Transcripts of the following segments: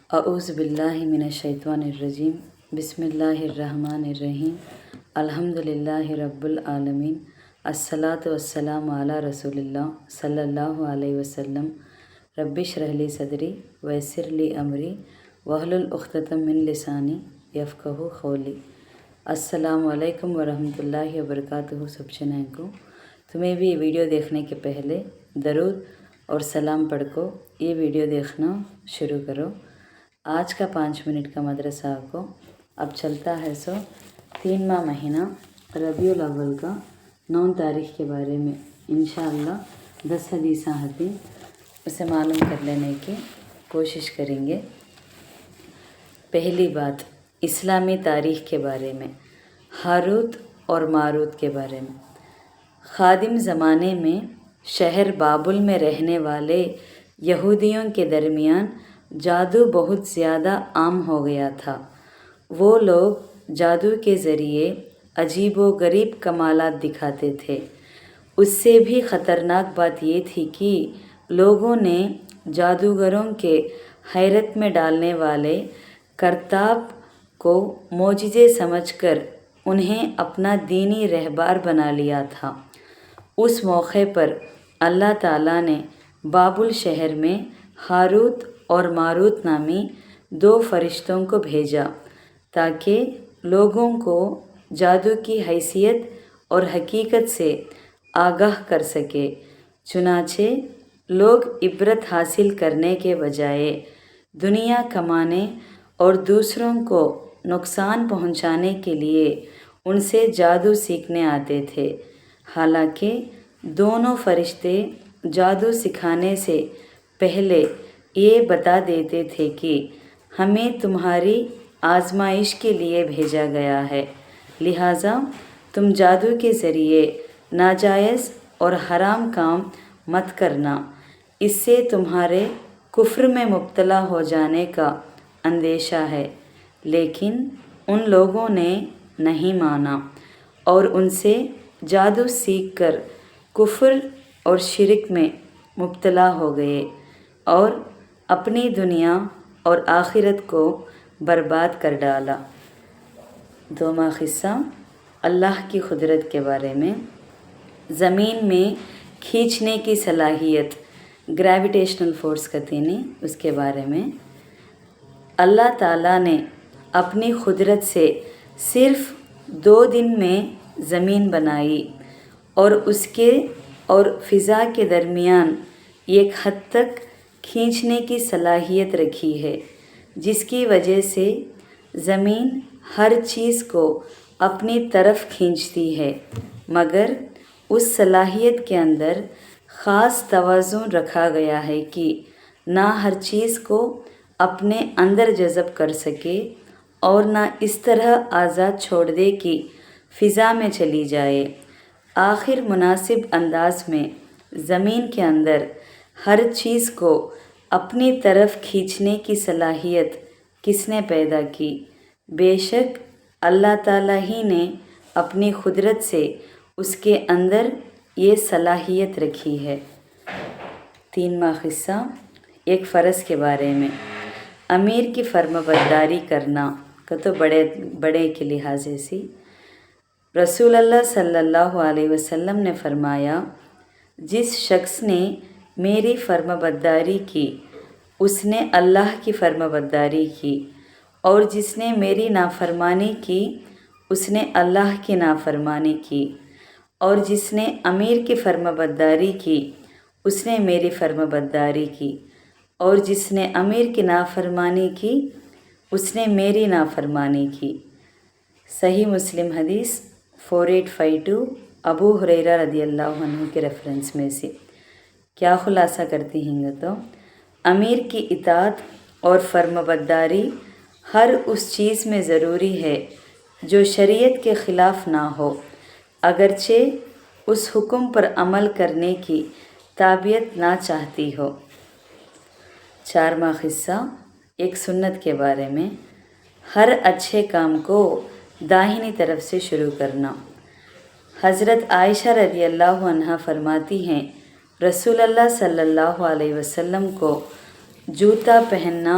اعوذ باللہ من الشیطان الرجیم بسم اللہ الرحمن الرحیم الحمدللہ رب العالمین الصلاۃ والسلام علی رسول اللہ صلی اللہ علیہ وسلم رب اشرح لی صدری ویسر لی امری واحلل عقدۃ من لسانی یفقہوا قولی۔ السلام علیکم ورحمۃ اللہ وبرکاتہ سب جنوں کو۔ تمہیں بھی یہ ویڈیو دیکھنے کے پہلے درود اور سلام پڑھ کو یہ ویڈیو دیکھنا شروع کرو۔ آج کا 5 منٹ کا مدرسہ کو اب چلتا ہے 3واں مہینہ ربیع الاول کا 9 تاریخ کے بارے میں انشاءاللہ 10 حدیث ہیں اسے معلوم کر لینے کی کوشش کریں گے۔ پہلی بات اسلامی تاریخ کے بارے میں، ہاروت اور ماروت کے بارے میں۔ قادم زمانے میں شہر بابل میں رہنے والے یہودیوں کے درمیان جادو بہت زیادہ عام ہو گیا تھا۔ وہ لوگ جادو کے ذریعے عجیب و غریب کمالات دکھاتے تھے۔ اس سے بھی خطرناک بات یہ تھی کہ لوگوں نے جادوگروں کے حیرت میں ڈالنے والے کرتاب کو معجزے سمجھ کر انہیں اپنا دینی رہبر بنا لیا تھا۔ اس موقع پر اللہ تعالیٰ نے بابل شہر میں ہاروت اور ماروت نامی 2 فرشتوں کو بھیجا تاکہ لوگوں کو جادو کی حیثیت اور حقیقت سے آگاہ کر سکے۔ چنانچہ لوگ عبرت حاصل کرنے کے بجائے دنیا کمانے اور دوسروں کو نقصان پہنچانے کے لیے ان سے جادو سیکھنے آتے تھے۔ حالانکہ دونوں فرشتے جادو سکھانے سے پہلے یہ بتا دیتے تھے کہ ہمیں تمہاری آزمائش کے لیے بھیجا گیا ہے، لہٰذا تم جادو کے ذریعے ناجائز اور حرام کام مت کرنا، اس سے تمہارے کفر میں مبتلا ہو جانے کا اندیشہ ہے۔ لیکن ان لوگوں نے نہیں مانا اور ان سے جادو سیکھ کر کفر اور شرک میں مبتلا ہو گئے اور اپنی دنیا اور آخرت کو برباد کر ڈالا۔ 2واں قصہ اللہ کی قدرت کے بارے میں۔ زمین میں کھینچنے کی صلاحیت، گریویٹیشنل فورس کہتے ہیں اس کے بارے میں۔ اللہ تعالیٰ نے اپنی قدرت سے صرف 2 دن میں زمین بنائی اور اس کے اور فضا کے درمیان ایک حد تک کھینچنے کی صلاحیت رکھی ہے، جس کی وجہ سے زمین ہر چیز کو اپنی طرف کھینچتی ہے، مگر اس صلاحیت کے اندر خاص توازن رکھا گیا ہے کہ نہ ہر چیز کو اپنے اندر جذب کر سکے اور نہ اس طرح آزاد چھوڑ دے کہ فضا میں چلی جائے۔ آخر مناسب انداز میں زمین کے اندر ہر چیز کو اپنی طرف کھینچنے کی صلاحیت کس نے پیدا کی؟ بے شک اللہ تعالیٰ ہی نے اپنی قدرت سے اس کے اندر یہ صلاحیت رکھی ہے۔ 3واں قصہ ایک فرض کے بارے میں۔ امیر کی فرمانبرداری کرنا کا تو بڑے کے لحاظ سے رسول اللہ صلی اللہ علیہ وسلم نے فرمایا، جس شخص نے میری فرمانبرداری کی اس نے اللہ کی فرمانبرداری کی، اور جس نے میری نافرمانی کی اس نے اللہ کی نافرمانی کی، اور جس نے امیر کی فرمانبرداری کی اس نے میری فرمانبرداری کی، اور جس نے امیر کی نافرمانی کی اس نے میری نافرمانی کی۔ صحیح مسلم حدیث 4852 ابو ہریرہ رضی اللہ عنہ کے ریفرنس میں سے۔ کیا خلاصہ کرتی ہیں تو امیر کی اطاعت اور فرمانبرداری ہر اس چیز میں ضروری ہے جو شریعت کے خلاف نہ ہو، اگرچہ اس حکم پر عمل کرنے کی طبیعت نہ چاہتی ہو۔ 4واں قصہ ایک سنت کے بارے میں۔ ہر اچھے کام کو داہنی طرف سے شروع کرنا۔ حضرت عائشہ رضی اللہ عنہا فرماتی ہیں، رسول اللہ صلی اللہ علیہ وسلم کو جوتا پہننا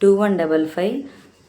2155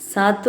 7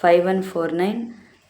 5149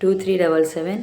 2377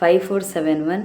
5471